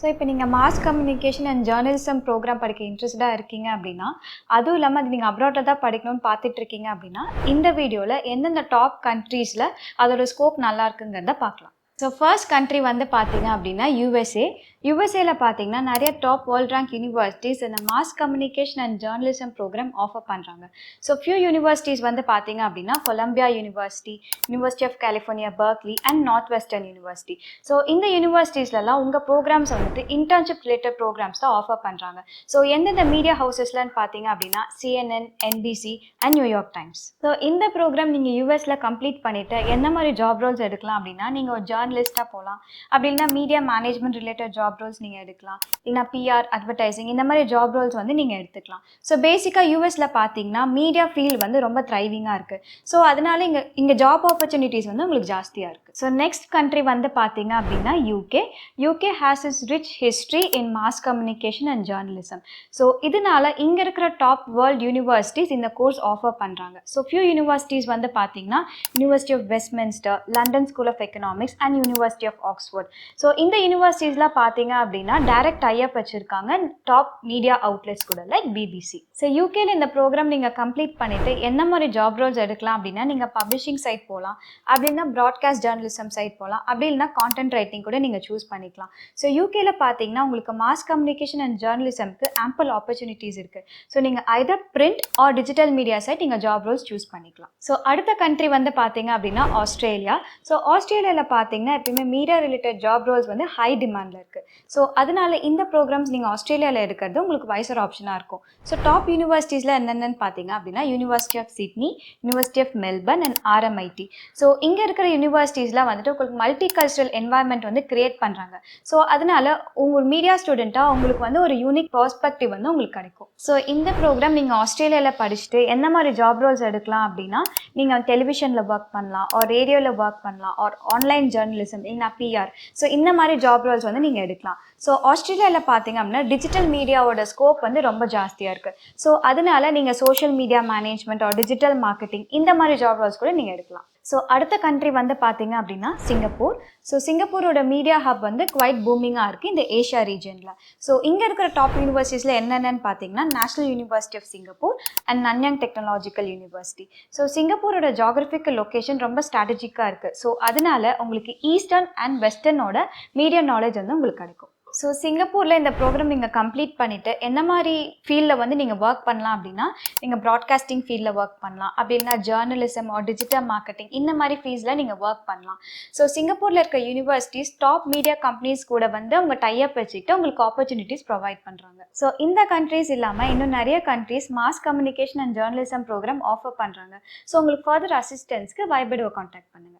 So இப்போ நீங்கள் mass communication and journalism program படிக்க இன்ட்ரெஸ்டாக இருக்கீங்க அப்படின்னா, அதுவும் இல்லாமல் அது நீங்கள் அப்ராட்டில் தான் படிக்கணும்னு பார்த்துட்டு இருக்கீங்க அப்படின்னா, இந்த வீடியோவில் எந்தெந்த டாப் கண்ட்ரீஸில் அதோட ஸ்கோப் நல்லா இருக்குங்கிறத பார்க்கலாம். ஸோ ஃபர்ஸ்ட் கண்ட்ரி வந்து பார்த்தீங்க அப்படின்னா யூஎஸ்ஏ. யூஎஸ்ஏல பார்த்தீங்கன்னா நிறைய டாப் வேர்ல்ட் ரேங்க் யூனிவர்சிட்டிஸ் இந்த mass communication and journalism program offer பண்ணுறாங்க. ஸோ ஃபியூ யூனிவர்சிட்டிஸ் வந்து பார்த்தீங்க அப்படின்னா Colombia university, university of California Berkeley and north western university. So இந்த யூனிவர்சிட்டிஸ்லாம் உங்கள் ப்ரோக்ராம்ஸ் வந்துட்டு இன்டர்ன்ஷிப் ரிலேட்டட் ப்ரோக்ராம்ஸ் தான் ஆஃபர் பண்ணுறாங்க. ஸோ எந்தெந்த மீடியா ஹவுசஸ்லன்னு பார்த்தீங்க அப்படின்னா CNN, NBC and New York times. So இந்த ப்ரோக்ராம் நீங்கள் யூஎஸில் கம்ப்ளீட் பண்ணிவிட்டு என்ன மாதிரி ஜாப் ரோல்ஸ் எடுக்கலாம் அப்படின்னா, நீங்கள் ஒரு ஜேர்னலிஸ்ட்டாக போகலாம், அப்படின்னா media management related job Rolle's நீங்கள் எடுக்கலாம், இல்லைனா PR, அட்வர்டைசிங் இந்த மாதிரி ஜாப் ரோல்ஸ் வந்து நீங்கள் எடுத்துக்கலாம். ஸோ பேசிக்காக யூஎஸில் பார்த்தீங்கன்னா மீடியா ஃபீல்டு வந்து ரொம்ப த்ரைவிங்காக இருக்குது. ஸோ அதனால இங்கே ஜாப் ஆப்பர்ச்சுனிட்டிஸ் வந்து உங்களுக்கு ஜாஸ்தியாக இருக்குது. ஸோ நெக்ஸ்ட் கண்ட்ரி வந்து பார்த்தீங்க அப்படின்னா UK has is rich history in mass communication and journalism. So இதனால இங்கே இருக்கிற டாப் வேர்ல்ட் யூனிவர்சிட்டிஸ் இந்த கோர்ஸ் ஆஃபர் பண்ணுறாங்க. ஸோ ஃபியூ யூனிவர்சிட்டிஸ் வந்து பார்த்தீங்கன்னா university of Westminster, London school of economics and university of Oxford. So இந்த யூனிவர்சிட்டிஸ்லாம் பார்த்தீங்க அப்படின்னா டைரக்ட் டைப் வச்சுருக்காங்க டாப் மீடியா அவுட்லெட்ஸ் கூட லைக் BBC. ஸோ யூகேல இந்த ப்ரோக்ராம் நீங்கள் கம்ப்ளீட் பண்ணிவிட்டு என்ன மாதிரி ஜாப் ரோல்ஸ் எடுக்கலாம் அப்படின்னா, நீங்கள் பப்ளிஷிங் சைட் போகலாம், அப்படின்னா ப்ராட்காஸ்ட் ஜேர்னலிசம் சைட் போகலாம், அப்படி இல்லைனா கான்டென்ட் ரைட்டிங் கூட நீங்கள் சூஸ் பண்ணிக்கலாம். ஸோ யூகேல பார்த்தீங்கன்னா உங்களுக்கு மாஸ் கம்யூனிகேஷன் அண்ட் ஜேர்னலிசம்க்கு ஆம்பிள் ஆப்பர்ச்சுனிட்டிஸ் இருக்குது. ஸோ நீங்கள் either print or digital media side நீங்கள் ஜாப் ரோல்ஸ் சூஸ் பண்ணிக்கலாம். ஸோ அடுத்த கண்ட்ரி வந்து பார்த்தீங்க அப்படின்னா ஆஸ்திரேலியா. ஸோ ஆஸ்திரேலியாவில் பார்த்தீங்கன்னா எப்பயுமே மீடியா ரிலேட்டட் ஜாப் ரோல்ஸ் வந்து ஹை டிமாண்டில் இருக்குது. ஸோ அதனால இந்த ப்ரோக்ராம்ஸ் நீங்கள் ஆஸ்திரேலியாவில் எடுக்கிறது உங்களுக்கு வைசர் ஆப்ஷனாக இருக்கும். ஸோ டாப் யூனிவர்சிட்டிஸில் என்னென்னு பார்த்தீங்க அப்படின்னா university of Sydney, university of Melbourne and RMIT. So இங்கே இருக்கிற யூனிவர்சிட்டிஸ்லாம் வந்துட்டு உங்களுக்கு மல்டி கல்ச்சரல் என்வாயன்மெண்ட் வந்து கிரியேட் பண்ணுறாங்க. ஸோ அதனால உங்கள் மீடியா ஸ்டூடெண்ட்டாக உங்களுக்கு வந்து ஒரு யூனிக் பெர்ஸ்பெக்டிவ் வந்து உங்களுக்கு கிடைக்கும். ஸோ இந்த ப்ரோக்ராம் நீங்கள் ஆஸ்திரேலியாவில் படிச்சுட்டு என்ன மாதிரி ஜாப் ரோல்ஸ் எடுக்கலாம் அப்படின்னா, நீங்கள் டெலிவிஷனில் ஒர்க் பண்ணலாம், ஆர் ரேடியோவில் ஒர்க் பண்ணலாம், ஆர் ஆன்லைன் ஜேர்னலிசம், இல்லைனா PR. ஸோ இந்த மாதிரி ஜாப் ரோல்ஸ் வந்து நீங்கள் எடுக்கலாம். ஸோ ஆஸ்திரேலியாவில் பார்த்தீங்க அப்படின்னா டிஜிட்டல் மீடியாவோட ஸ்கோப் வந்து ரொம்ப ஜாஸ்தியாக இருக்குது. ஸோ அதனால நீங்கள் social media management R digital marketing இந்த மாதிரி ஜாப் ரோல்ஸ் கூட நீங்கள் எடுக்கலாம். ஸோ அடுத்த கண்ட்ரி வந்து பார்த்தீங்க அப்படின்னா சிங்கப்பூர். ஸோ சிங்கப்பூரோட மீடியா ஹப் வந்து குவைட் பூமிங்காக இருக்குது இந்த ஏஷியா ரீஜனில். ஸோ இங்கே இருக்கிற டாப் யூனிவர்சிட்டிஸில் என்னென்னு பார்த்தீங்கன்னா National University of Singapore and Nanyang Technological University. So சிங்கப்பூரோட ஜாகிரபிக்கல் லொக்கேஷன் ரொம்ப ஸ்ட்ராட்டஜிக்காக இருக்குது. ஸோ அதனால உங்களுக்கு ஈஸ்டர்ன் அண்ட் வெஸ்டர்னோட மீடியா நாலேஜ் வந்து உங்களுக்கு கிடைக்கும். ஸோ சிங்கப்பூரில் இந்த ப்ரோக்ராம் நீங்கள் கம்ப்ளீட் பண்ணிவிட்டு என்ன மாதிரி ஃபீல்டில் வந்து நீங்கள் ஒர்க் பண்ணலாம் அப்படின்னா, நீங்கள் ப்ராட்காஸ்டிங் ஃபீல்டில் ஒர்க் பண்ணலாம், அப்படின்னா ஜேர்னலிசம் ஆர் டிஜிட்டல் மார்க்கெட்டிங் இந்த மாதிரி ஃபீல்டில் நீங்கள் ஒர்க் பண்ணலாம். ஸோ சிங்கப்பூரில் இருக்க யூனிவர்சிட்டிஸ் டாப் மீடியா கம்பெனிஸ் கூட வந்து அவங்க டைப் வச்சுக்கிட்டு உங்களுக்கு ஆப்பர்ச்சுனிட்டிஸ் ப்ரொவைட் பண்ணுறாங்க. ஸோ இந்த கண்ட்ரீஸ் இல்லாமல் இன்னும் நிறைய countries mass communication and journalism program offer பண்ணுறாங்க. ஸோ உங்களுக்கு ஃபர்தர் அசிஸ்டன்ஸ்க்கு வைபடோவை கான்டாக்ட் பண்ணுங்கள்.